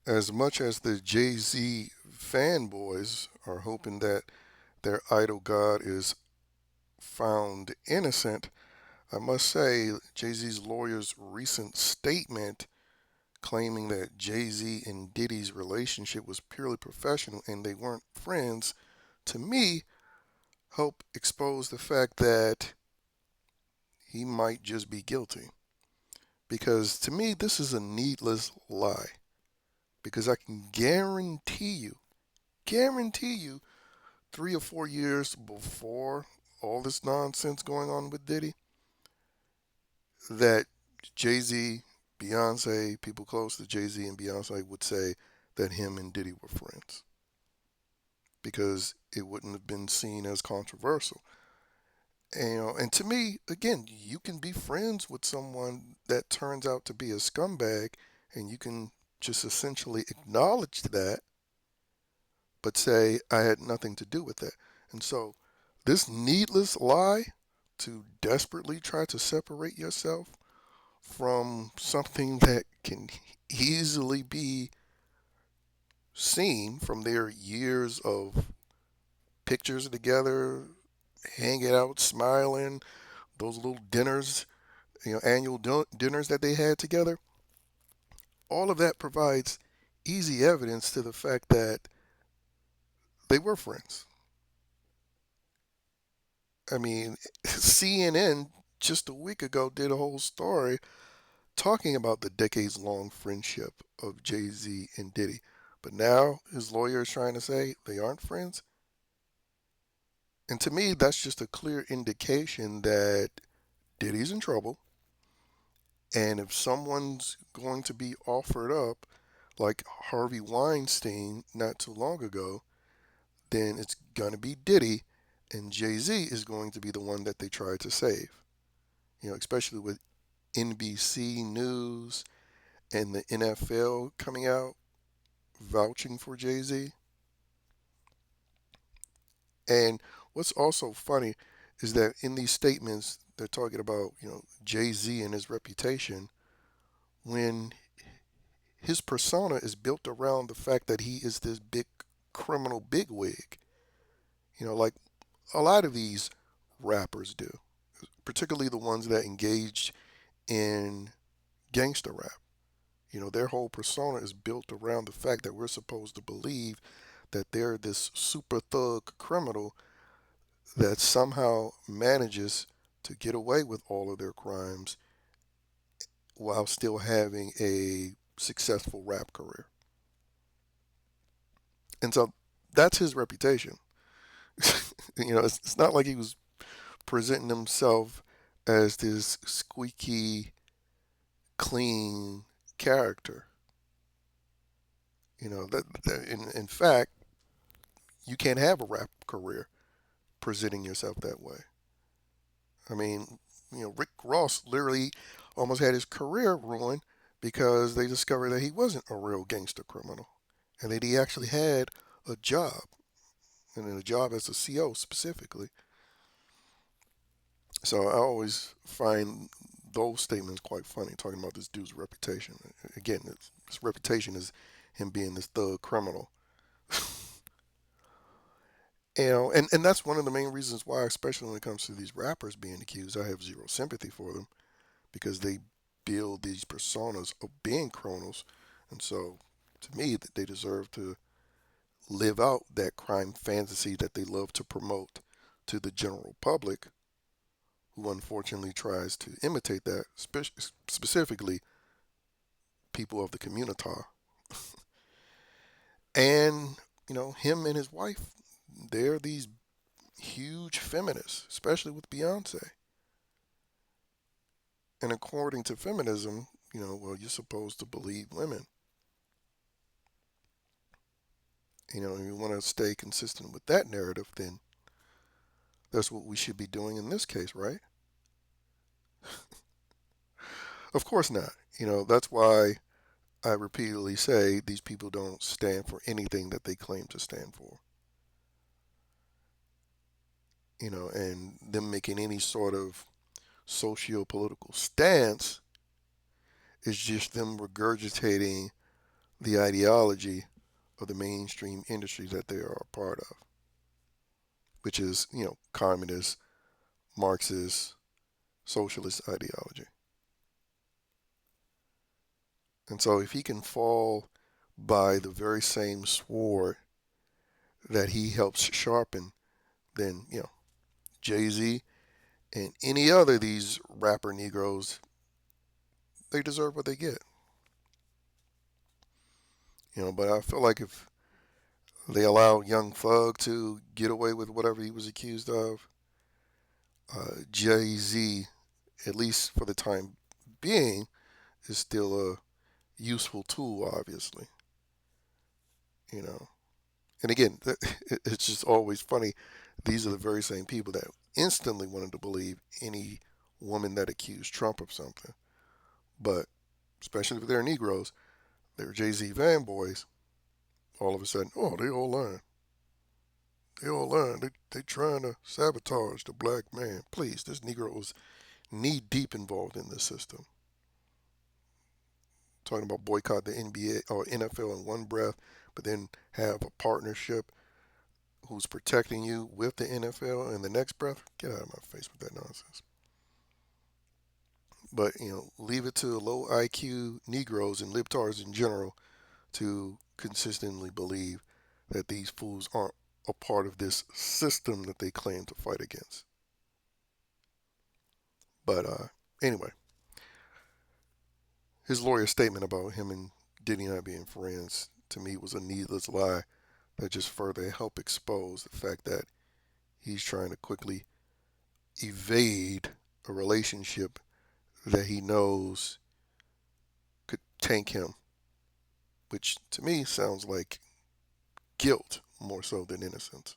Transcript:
As much as the Jay-Z fanboys are hoping that their idol god is found innocent, I must say Jay-Z's lawyer's recent statement claiming that Jay-Z and Diddy's relationship was purely professional and they weren't friends, to me, help expose the fact that he might just be guilty. Because to me, this is a needless lie. Because I can guarantee you, 3 or 4 years before all this nonsense going on with Diddy, that Jay Z, Beyonce, people close to Jay Z and Beyonce would say that him and Diddy were friends because it wouldn't have been seen as controversial. And to me, again, you can be friends with someone that turns out to be a scumbag, and you can just essentially acknowledge that, but say I had nothing to do with that. And so, this needless lie to desperately try to separate yourself from something that can easily be seen from their years of pictures together, hanging out, smiling, those little dinners, annual dinners that they had together. All of that provides easy evidence to the fact that they were friends. I mean, CNN just a week ago did a whole story talking about the decades long friendship of Jay Z and Diddy. But now his lawyer is trying to say they aren't friends. And to me, that's just a clear indication that Diddy's in trouble. And if someone's going to be offered up, like Harvey Weinstein not too long ago, then it's going to be Diddy, and Jay Z is going to be the one that they try to save. Especially with NBC News and the NFL coming out vouching for Jay Z. And what's also funny is that in these statements, they're talking about, Jay Z and his reputation when his persona is built around the fact that he is this big criminal bigwig. Like a lot of these rappers do, particularly the ones that engage in gangster rap. Their whole persona is built around the fact that we're supposed to believe that they're this super thug criminal that somehow manages to get away with all of their crimes while still having a successful rap career. And so that's his reputation. It's not like he was presenting himself as this squeaky, clean character. That in fact, you can't have a rap career presenting yourself that way. I mean, Rick Ross literally almost had his career ruined because they discovered that he wasn't a real gangster criminal and that he actually had a job, and a job as a CO specifically. So I always find those statements quite funny, talking about this dude's reputation. Again, his reputation is him being this thug criminal. And that's one of the main reasons why, especially when it comes to these rappers being accused, I have zero sympathy for them because they build these personas of being criminals, and so to me, that they deserve to live out that crime fantasy that they love to promote to the general public, who unfortunately tries to imitate that, specifically people of the community. And him and his wife, they're these huge feminists, especially with Beyonce. And according to feminism, well, you're supposed to believe women. You want to stay consistent with that narrative, then that's what we should be doing in this case, right? Of course not. That's why I repeatedly say these people don't stand for anything that they claim to stand for. And them making any sort of socio political stance is just them regurgitating the ideology of the mainstream industry that they are a part of, which is, communist, Marxist, socialist ideology. And so if he can fall by the very same sword that he helps sharpen, then, Jay Z and any other of these rapper Negroes, they deserve what they get. But I feel like if they allow Young Thug to get away with whatever he was accused of, Jay Z, at least for the time being, is still a useful tool, obviously. You know, and again, it's just always funny. These are the very same people that instantly wanted to believe any woman that accused Trump of something. But especially if they're Negroes, they're Jay Z fanboys. All of a sudden, oh, they all lying. They all lying. They trying to sabotage the black man. Please, this Negro was knee deep involved in this system. Talking about boycott the NBA or NFL in one breath, but then have a partnership who's protecting you with the NFL in the next breath. Get out of my face with that nonsense. But leave it to low IQ Negroes and libtards in general to consistently believe that these fools aren't a part of this system that they claim to fight against. But anyway, his lawyer's statement about him and Diddy not being friends to me was a needless lie that just further helped expose the fact that he's trying to quickly evade a relationship that he knows could tank him, which to me sounds like guilt more so than innocence.